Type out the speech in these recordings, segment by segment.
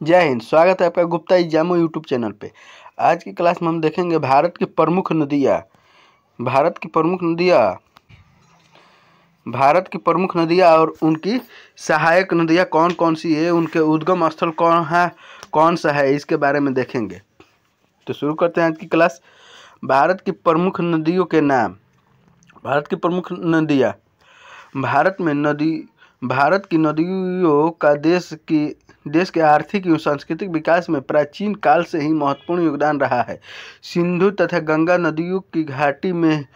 जय हिंद। स्वागत है आपका गुप्ता एग्जामो यूट्यूब चैनल पे। आज की क्लास में हम देखेंगे भारत की प्रमुख नदियाँ। भारत की प्रमुख नदियाँ और उनकी सहायक नदियाँ कौन कौन सी है, उनके उद्गम स्थल कौन सा है, इसके बारे में देखेंगे। तो शुरू करते हैं आज की क्लास। भारत की प्रमुख नदियों के नाम। भारत की प्रमुख नदियाँ। भारत की नदियों का देश के आर्थिक एवं सांस्कृतिक विकास में प्राचीन काल से ही महत्वपूर्ण योगदान रहा है। सिंधु तथा गंगा नदियों की घाटी में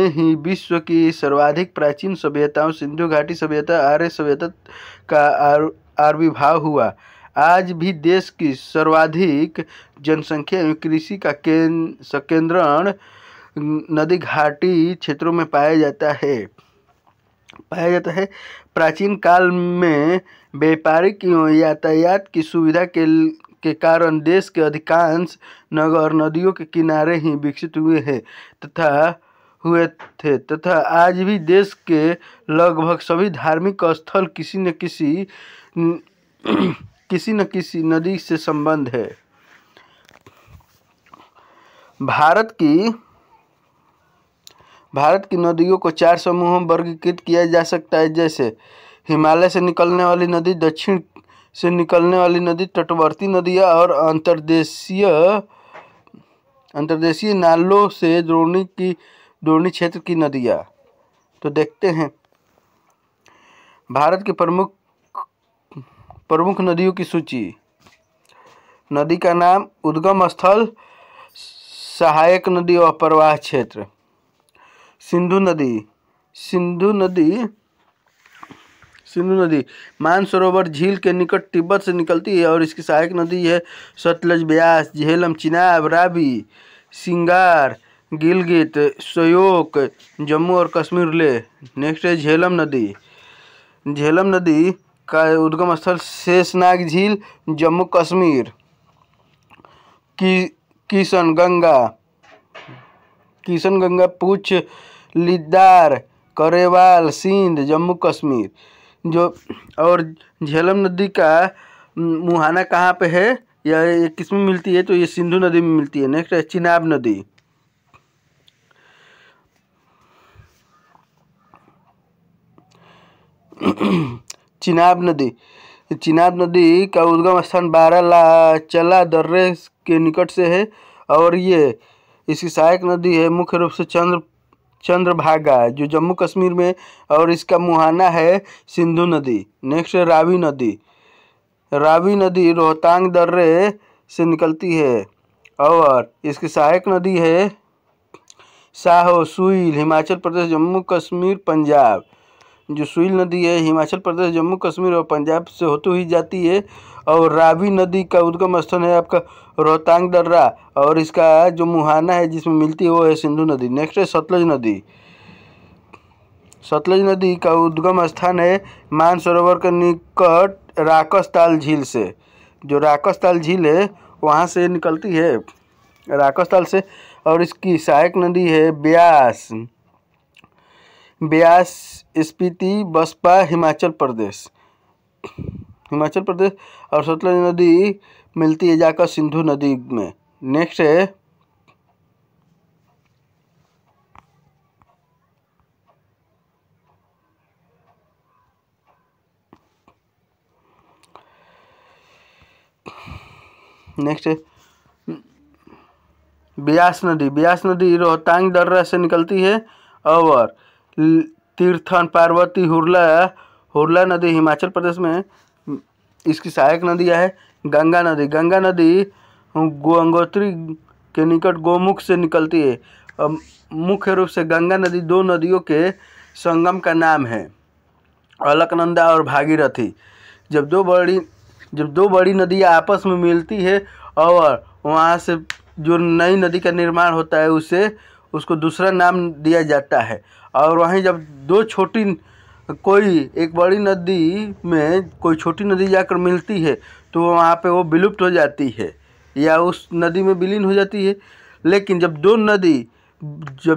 ही विश्व की सर्वाधिक प्राचीन सभ्यताओं सिंधु घाटी सभ्यता, आर्य सभ्यता का आविर्भाव हुआ। आज भी देश की सर्वाधिक जनसंख्या एवं कृषि का संकेंद्रण नदी घाटी क्षेत्रों में पाया जाता है। प्राचीन काल में व्यापारिक एवं यातायात की सुविधा के कारण देश के अधिकांश नगर नदियों के किनारे ही विकसित हुए थे तथा आज भी देश के लगभग सभी धार्मिक स्थल किसी न किसी नदी से संबंध है। भारत की नदियों को 4 समूहों में वर्गीकृत किया जा सकता है, जैसे हिमालय से निकलने वाली नदी, दक्षिण से निकलने वाली नदी, तटवर्ती नदियाँ और अंतर्देशीय नालों से द्रोणी क्षेत्र की नदियाँ। तो देखते हैं भारत की प्रमुख नदियों की सूची। नदी का नाम, उद्गम स्थल, सहायक नदी और प्रवाह क्षेत्र। सिंधु नदी मानसरोवर झील के निकट तिब्बत से निकलती है और इसकी सहायक नदी है सतलज, ब्यास, झेलम, चिनाब, रावी, सिंगार, गिलगित, श्योक, जम्मू और कश्मीर ले। नेक्स्ट है झेलम नदी का उद्गम स्थल शेषनाग झील, जम्मू कश्मीर। किशन गंगा पूछ, लिद्दार, करेवाल, सिंध, जम्मू कश्मीर। और झेलम नदी का मुहाना कहाँ पे है या ये किस में मिलती है, तो ये सिंधु नदी में मिलती है। नेक्स्ट है चिनाब चिनाब नदी का उद्गम स्थान बाराचला दर्रे के निकट से है और ये इसकी सहायक नदी है मुख्य रूप से चंद्रभागा, जो जम्मू कश्मीर में, और इसका मुहाना है सिंधु नदी। नेक्स्ट है रावी नदी रोहतांग दर्रे से निकलती है और इसकी सहायक नदी है साहो, सुईल, हिमाचल प्रदेश, जम्मू कश्मीर, पंजाब। जो सुईल नदी है हिमाचल प्रदेश, जम्मू कश्मीर और पंजाब से होती हुई जाती है और रावी नदी का उद्गम स्थल है आपका रोहतांग दर्रा और इसका जो मुहाना है जिसमें मिलती है वो है सिंधु नदी। नेक्स्ट है सतलज नदी का उद्गम स्थान है मानसरोवर के निकट राकसताल झील से। जो राकसताल झील है वहाँ से निकलती है, राकसताल से, और इसकी सहायक नदी है ब्यास, स्पीति, बसपा, हिमाचल प्रदेश। और सतलज नदी मिलती है जाकर सिंधु नदी में। नेक्स्ट है ब्यास नदी रोहतांग दर्रा से निकलती है और तीर्थन, पार्वती, हुरला नदी हिमाचल प्रदेश में इसकी सहायक नदियाँ है। गंगा नदी गंगोत्री के निकट गोमुख से निकलती है। मुख्य रूप से गंगा नदी 2 नदियों के संगम का नाम है, अलकनंदा और भागीरथी। जब दो बड़ी नदियाँ आपस में मिलती है और वहाँ से जो नई नदी का निर्माण होता है उसको दूसरा नाम दिया जाता है। और वहीं जब एक बड़ी नदी में कोई छोटी नदी जाकर मिलती है तो वहाँ पे वो विलुप्त हो जाती है या उस नदी में विलीन हो जाती है। लेकिन जब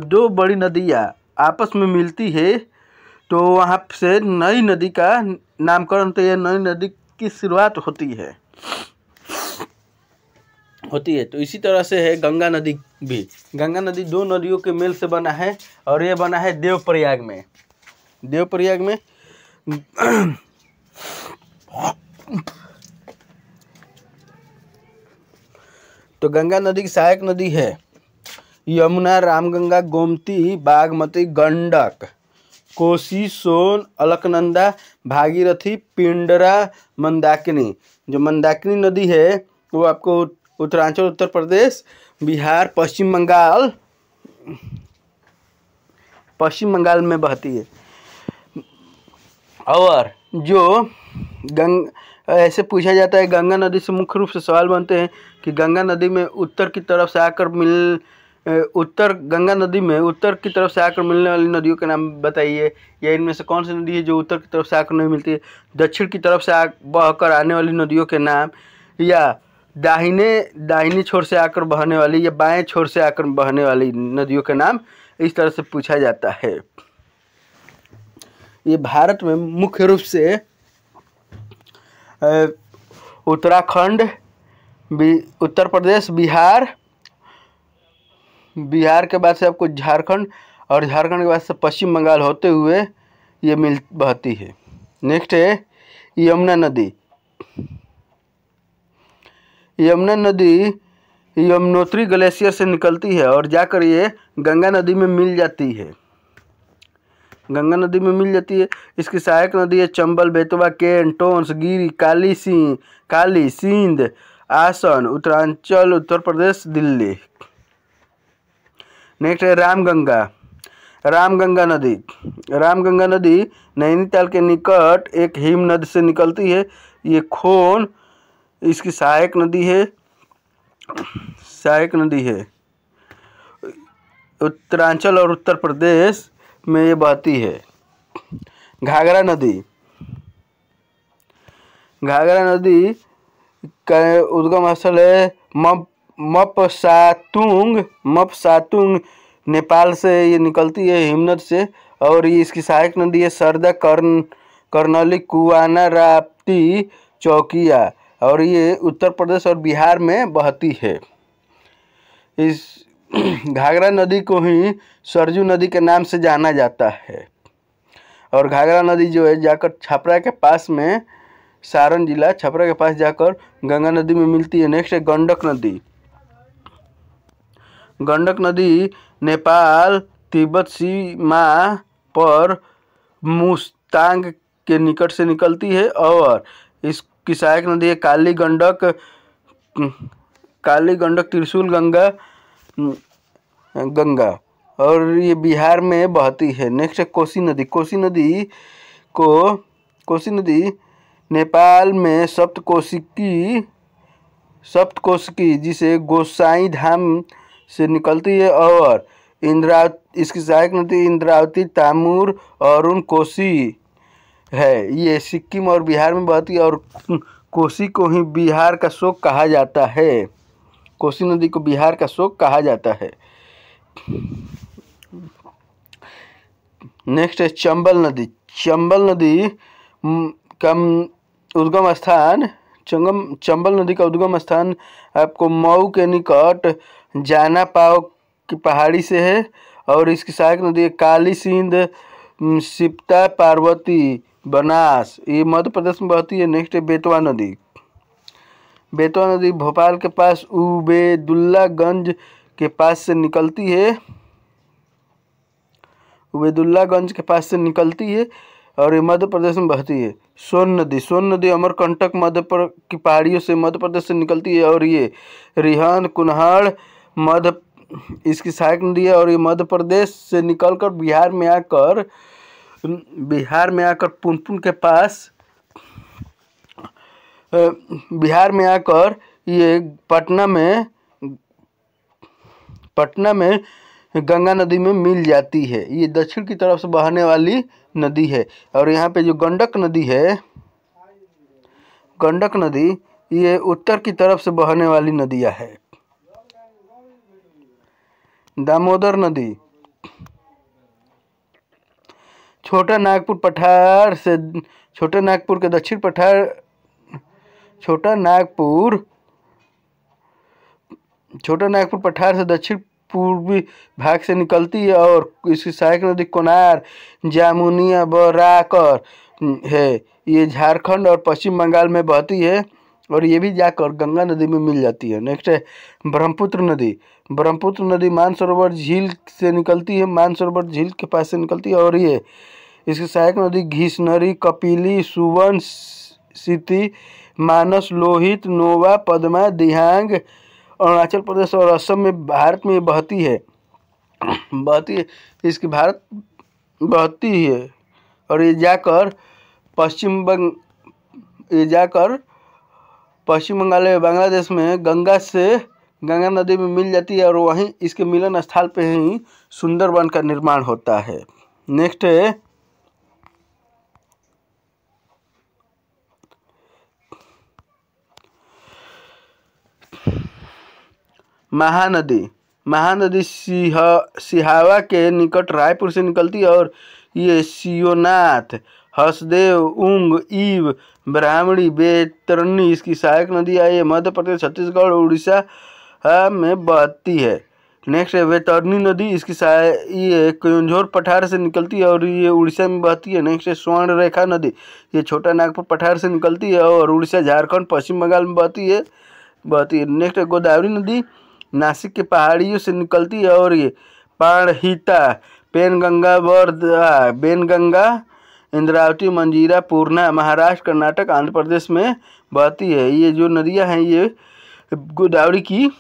दो बड़ी नदियाँ आपस में मिलती है तो वहाँ से नई नदी का नामकरण, तो यह नई नदी की शुरुआत होती है। होती है। तो इसी तरह से है गंगा नदी भी। गंगा नदी दो नदियों के मेल से बना है और ये बना है देवप्रयाग में। देवप्रयाग में तो गंगा नदी की सहायक नदी है यमुना, रामगंगा, गोमती, बागमती, गंडक, कोसी, सोन, अलकनंदा, भागीरथी, पिंडरा, मंदाकिनी। जो मंदाकिनी नदी है वो आपको उत्तरांचल उत्तर प्रदेश, बिहार, पश्चिम बंगाल में बहती है। और जो ऐसे पूछा जाता है, गंगा नदी से मुख्य रूप से सवाल बनते हैं कि गंगा नदी में उत्तर की तरफ से आकर गंगा नदी में उत्तर की तरफ से आकर मिलने वाली नदियों के नाम बताइए, या इनमें से कौन सी नदी है जो उत्तर की तरफ से आकर नहीं मिलती है। दक्षिण की तरफ से बहकर आने वाली नदियों के नाम, या दाहिने छोर से आकर बहने वाली या बाएं छोर से आकर बहने वाली नदियों के नाम इस तरह से पूछा जाता है। ये भारत में मुख्य रूप से उत्तराखंड, उत्तर प्रदेश, बिहार के बाद से आपको झारखंड, और झारखंड के बाद से पश्चिम बंगाल होते हुए ये बहती है। नेक्स्ट है यमुना नदी। यमुना नदी यमुनोत्री ग्लेशियर से निकलती है और जाकर ये गंगा नदी में मिल जाती है। गंगा नदी में मिल जाती है। इसकी सहायक नदी है चंबल, बेतवा, केन, टोंस, गिरी, काली, सिंध, आसन, उत्तरांचल उत्तर प्रदेश, दिल्ली। नेक्स्ट है रामगंगा नदी। रामगंगा नदी नैनीताल के निकट एक हिमनद से निकलती है। ये खोन इसकी सहायक नदी है। उत्तरांचल और उत्तर प्रदेश में ये बहती है। घाघरा नदी का उद्गम स्थल है मपसातुंग नेपाल से ये निकलती है हिमनद से, और ये इसकी सहायक नदी है सरदा, कर्नली, कुआना, राप्ती, चौकिया, और ये उत्तर प्रदेश और बिहार में बहती है। इस घाघरा नदी को ही सरजू नदी के नाम से जाना जाता है। और घाघरा नदी जो है जाकर छपरा के पास में, सारण जिला छपरा के पास जाकर गंगा नदी में मिलती है। नेक्स्ट है गंडक नदी नेपाल तिब्बत सीमा पर मुस्तांग के निकट से निकलती है और इसकी सहायक नदी है काली गंडक, त्रिशूल गंगा, और ये बिहार में बहती है। नेक्स्ट है कोसी नदी नेपाल में सप्तकोशिकी जिसे गोसाई धाम से निकलती है, और इसकी सहायक नदी इंद्रावती, तामूर, अरुण, कोसी है। ये सिक्किम और बिहार में बहती है और कोसी को ही बिहार का शोक कहा जाता है। कोसी नदी को बिहार का शोक कहा जाता है। नेक्स्ट है चंबल नदी का उद्गम स्थान। चंबल नदी का उद्गम स्थान आपको मऊ के निकट जाना पाव की पहाड़ी से है, और इसकी सहायक नदी है काली, सिंध, सिप्ता, पार्वती, बनास, ये मध्य प्रदेश में बहती है। नेक्स्ट है बेतवा नदी भोपाल के पास उबेदुल्लागंज के पास से निकलती है। और ये मध्य प्रदेश में बहती है। सोन नदी अमरकंटक की पहाड़ियों से मध्य प्रदेश से निकलती है, और ये रिहन, कुन्हाड़ इसकी सहायक नदी है, और ये मध्य प्रदेश से निकलकर बिहार में आकर पुनपुन के पास ये पटना में गंगा नदी में मिल जाती है। ये दक्षिण की तरफ से बहने वाली नदी है। और यहाँ पे जो गंडक नदी ये उत्तर की तरफ से बहने वाली नदियाँ है। दामोदर नदी छोटा नागपुर के दक्षिण पठार छोटा नागपुर पठार से दक्षिण पूर्वी भाग से निकलती है और इसकी सहायक नदी कोनार, जामुनिया, बराकर है। ये झारखंड और पश्चिम बंगाल में बहती है और ये भी जाकर गंगा नदी में मिल जाती है। नेक्स्ट है ब्रह्मपुत्र नदी मानसरोवर झील से निकलती है, मानसरोवर झील के पास से निकलती है और ये इसकी सहायक नदी घिसनरी, कपिली, सुवन, सिति, मानस, लोहित, नोवा, पद्मा, दिहांग अरुणाचल प्रदेश और असम में भारत में बहती है इसकी भारत बहती है और ये जाकर पश्चिम बंगाल में बांग्लादेश में गंगा नदी में मिल जाती है और वहीं इसके मिलन स्थल पे ही सुंदरवन का निर्माण होता है। नेक्स्ट है महानदी सिहावा के निकट रायपुर से निकलती है और ये सियोनाथ, हसदेव, उंग, ईव, ब्राह्मणी, बैतरणी इसकी सहायक नदी है। ये मध्य प्रदेश, छत्तीसगढ़ और उड़ीसा में बहती है। नेक्स्ट है वैतरणी नदी, इसकी ये क्योंझोर पठार से निकलती है और ये उड़ीसा में बहती है। नेक्स्ट है स्वर्ण रेखा नदी, ये छोटा नागपुर पठार से निकलती है और उड़ीसा, झारखंड, पश्चिम बंगाल में बहती है। नेक्स्ट है गोदावरी नदी, नासिक के पहाड़ियों से निकलती है और ये प्राणहिता, पेनगंगा, वर्धा, बेनगंगा, इंद्रावती, मंजीरा, पूर्णा महाराष्ट्र, कर्नाटक, आंध्र प्रदेश में बहती है। ये जो नदियां हैं ये गोदावरी की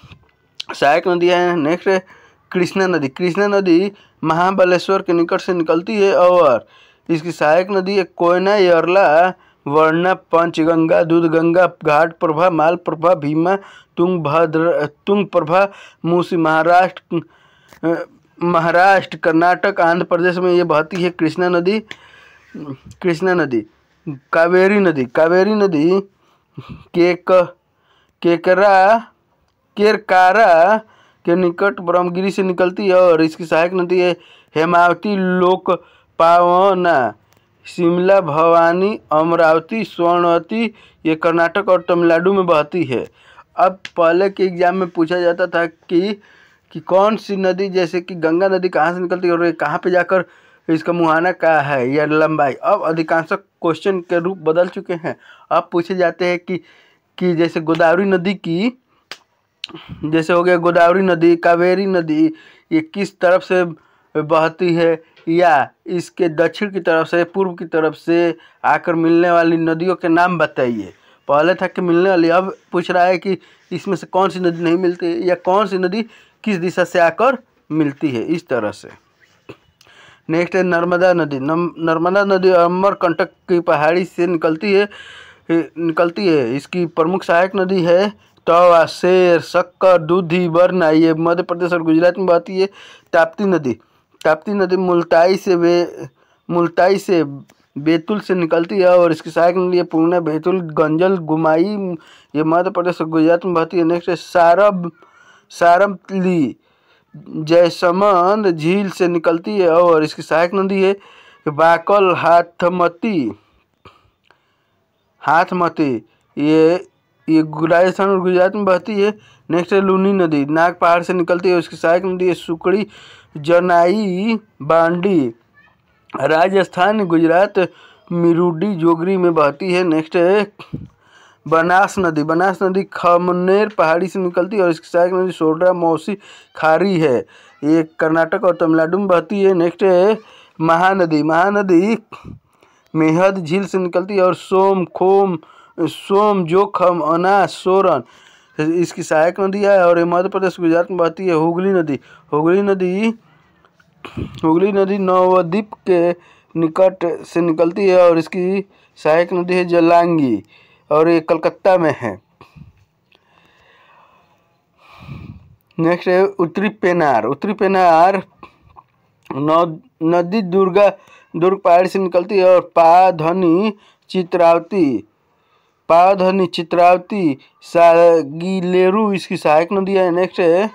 सहायक नदियां हैं। नेक्स्ट है कृष्णा नदी महाबलेश्वर के निकट से निकलती है और इसकी सहायक नदी है कोयना, यरला, वर्णा, पंचगंगा, दूधगंगा, घाटप्रभा, मालप्रभा, भीमा, तुंगप्रभा, मूसी महाराष्ट्र, कर्नाटक, आंध्र प्रदेश में ये बहती है कृष्णा नदी। कावेरी नदी केरकारा के निकट ब्रह्मगिरी से निकलती है और इसकी सहायक नदी है हेमावती, लोकपावना, शिमला, भवानी, अमरावती, स्वर्णवती। ये कर्नाटक और तमिलनाडु में बहती है। अब पहले के एग्जाम में पूछा जाता था कि कौन सी नदी, जैसे कि गंगा नदी कहाँ से निकलती है और कहाँ पे जाकर इसका मुहाना क्या है या लंबाई। अब अधिकांश क्वेश्चन के रूप बदल चुके हैं। अब पूछे जाते हैं कि जैसे गोदावरी नदी की, जैसे हो गया गोदावरी नदी, कावेरी नदी, ये किस तरफ से बहती है या इसके दक्षिण की तरफ से, पूर्व की तरफ से आकर मिलने वाली नदियों के नाम बताइए। पहले था कि मिलने वाली, अब पूछ रहा है कि इसमें से कौन सी नदी नहीं मिलती या कौन सी नदी किस दिशा से आकर मिलती है, इस तरह से। नेक्स्ट है नर्मदा नदी अमरकंटक की पहाड़ी से निकलती है। इसकी प्रमुख सहायक नदी है तवा, शेर, शक्कर, दूधी, बरना, ये मध्य प्रदेश और गुजरात में बहती है। ताप्ती नदी मुल्ताई से बैतूल से निकलती है और इसकी सहायक नदी है पूर्णा, बैतूल, गंजल, गुमाई, ये मध्य प्रदेश और गुजरात में बहती है। नेक्स्ट है सारमली, जयसमंद झील से निकलती है और इसकी सहायक नदी है बाकल, हाथमती, ये राजस्थान और गुजरात में बहती है। नेक्स्ट है लूनी नदी, नाग पहाड़ से निकलती है, उसकी सहायक नदी है सुकड़ी, जनाई, बांडी, राजस्थान, गुजरात, मिरुडी, जोगरी में बहती है। नेक्स्ट है बनास नदी खमनेर पहाड़ी से निकलती है और इसकी सहायक नदी सोड्रा, मौसी, खारी है, ये कर्नाटक और तमिलनाडु में बहती है। नेक्स्ट है महानदी मेहद झील से निकलती है और सोम, जोखम, अनास, सोरन इसकी सहायक नदी है और ये मध्य प्रदेश गुजरात में बहती है। हुगली नदी नवद्वीप के निकट से निकलती है और इसकी सहायक नदी है जलांगी और ये कलकत्ता में है। नेक्स्ट है उत्तरी पेनार नदी दुर्ग पहाड़ी से निकलती है और पावधनी, चित्रावती, सागिलेरू इसकी सहायक नदी है। नेक्स्ट है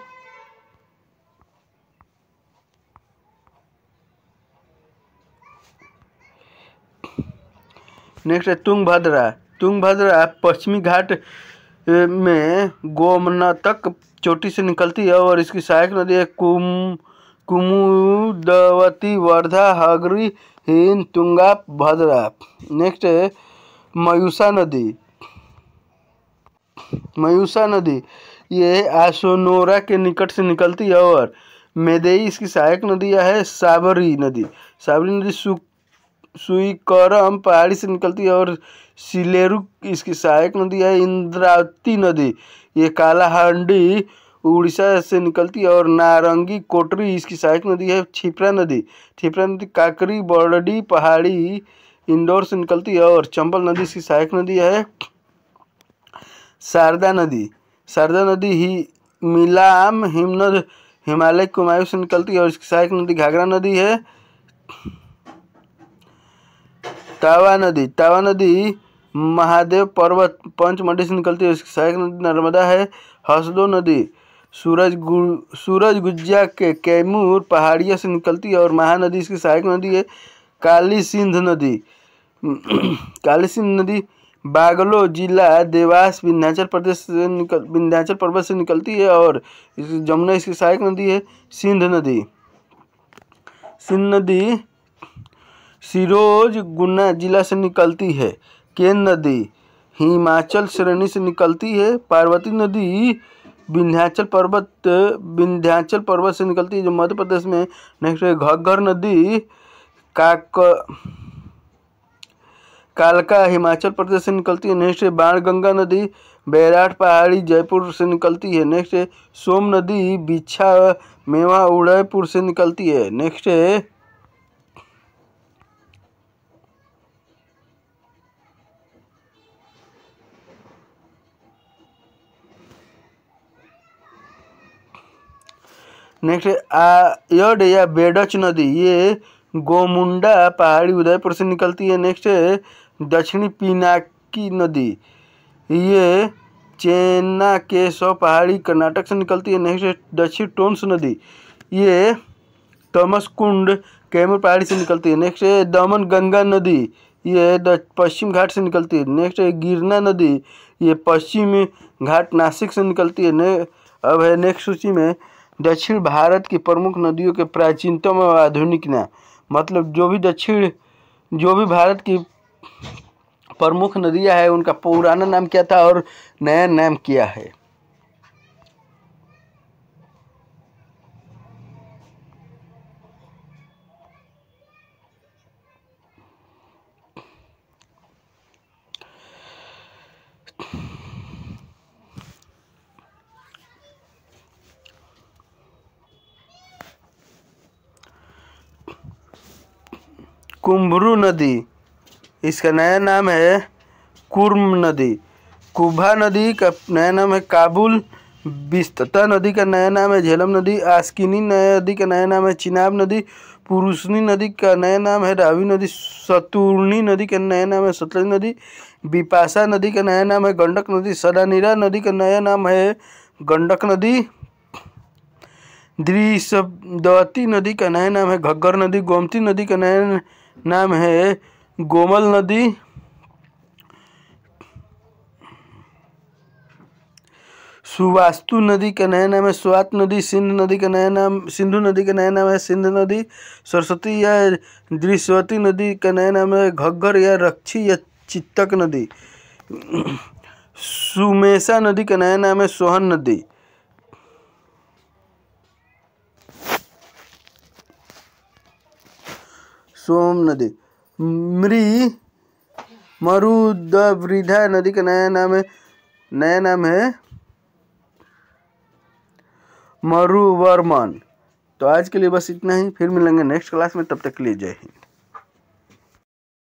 तुंगभद्रा तुंगभद्रा पश्चिमी घाट में गोमनतक चोटी से निकलती है और इसकी सहायक नदी है कुमुदवती, वर्धा, हगरी, हिंद, तुंगा, भद्रा। नेक्स्ट है मयूषा नदी। मयूषा नदी ये आसोनोरा के निकट से निकलती है और मेदेई इसकी सहायक नदियाँ है। साबरी नदी सुईकरम पहाड़ी से निकलती है और सिलेरू इसकी सहायक नदी है। इंद्रावती नदी ये कालाहांडी उड़ीसा से निकलती है और नारंगी कोटरी इसकी सहायक नदी है। क्षिप्रा नदी काकरी बरडी पहाड़ी इंदौर से निकलती है और चंबल नदी इसकी सहायक नदी है। शारदा नदी ही मिलाम हिमनद हिमालय कुमायूं से निकलती है और इसकी सहायक नदी घाघरा नदी है। तावा नदी महादेव पर्वत पंचमढ़ी से निकलती है, इसकी सहायक नदी नर्मदा है। हसदो नदी सूरज गुज्जा के कैमूर पहाड़िया से निकलती है और महानदी इसकी सहायक नदी है। काली सिंध नदी बागलो जिला देवास विंध्याचल पर्वत से निकलती है और जमुना इसकी सहायक नदी है। सिंध नदी सिरोज गुना जिला से निकलती है। केन नदी हिमाचल श्रेणी से निकलती है। पार्वती नदी विंध्याचल पर्वत से निकलती है जो मध्य प्रदेश में। नेक्स्ट है घग्गर नदी कालका हिमाचल प्रदेश से निकलती है। नेक्स्ट है बाणगंगा नदी बैराट पहाड़ी जयपुर से निकलती है। नेक्स्ट है सोम नदी बिछा मेवा उदयपुर से निकलती है। नेक्स्ट है आयड या बेडच नदी ये गोमुंडा पहाड़ी उदयपुर से निकलती है। नेक्स्ट है दक्षिणी पिनाकी नदी ये चेन्ना केशव पहाड़ी कर्नाटक से निकलती है। नेक्स्ट है दक्षिण टोंस नदी ये तमसकुंड कैमूर पहाड़ी से निकलती है। नेक्स्ट है दमन गंगा नदी ये पश्चिम घाट से निकलती है। नेक्स्ट है गिरना नदी ये पश्चिमी घाट नासिक से निकलती है। अब है नेक्स्ट सूची में दक्षिण भारत की प्रमुख नदियों के प्राचीनतम और आधुनिक नाम, मतलब जो भी भारत की प्रमुख नदियां हैं उनका पुराना नाम क्या था और नया नाम क्या है। कुंभरू नदी इसका नया नाम है कुर्म नदी। कुभा नदी का नया नाम है काबुल। बिस्तता नदी का नया नाम है झेलम नदी। आस्किनी नदी का नया नाम है चिनाब नदी। पुरुषनी नदी का नया नाम है रावी नदी। सतुर्णी नदी का नया नाम है सतलज नदी। बिपाशा नदी का नया नाम है गंडक नदी। सदानीरा नदी का नया नाम है गंडक नदी। द्रिशब्दवती नदी का नया नाम है घग्गर नदी। गोमती नदी का नया नाम है गोमल नदी। सुवास्तु नदी का नया नाम है स्वात नदी। सिंधु नदी का नया नाम है सिंध नदी। सरस्वती या दृश्यवती नदी का नया नाम है घग्गर या रक्षी या चित्तक नदी। सुमेसा नदी का नया नाम है सोहन नदी। सोम नदी। मरुदवृद्धा नदी का नया नाम है मरुवर्मन। तो आज के लिए बस इतना ही, फिर मिलेंगे नेक्स्ट क्लास में, तब तक के लिए जय हिंद।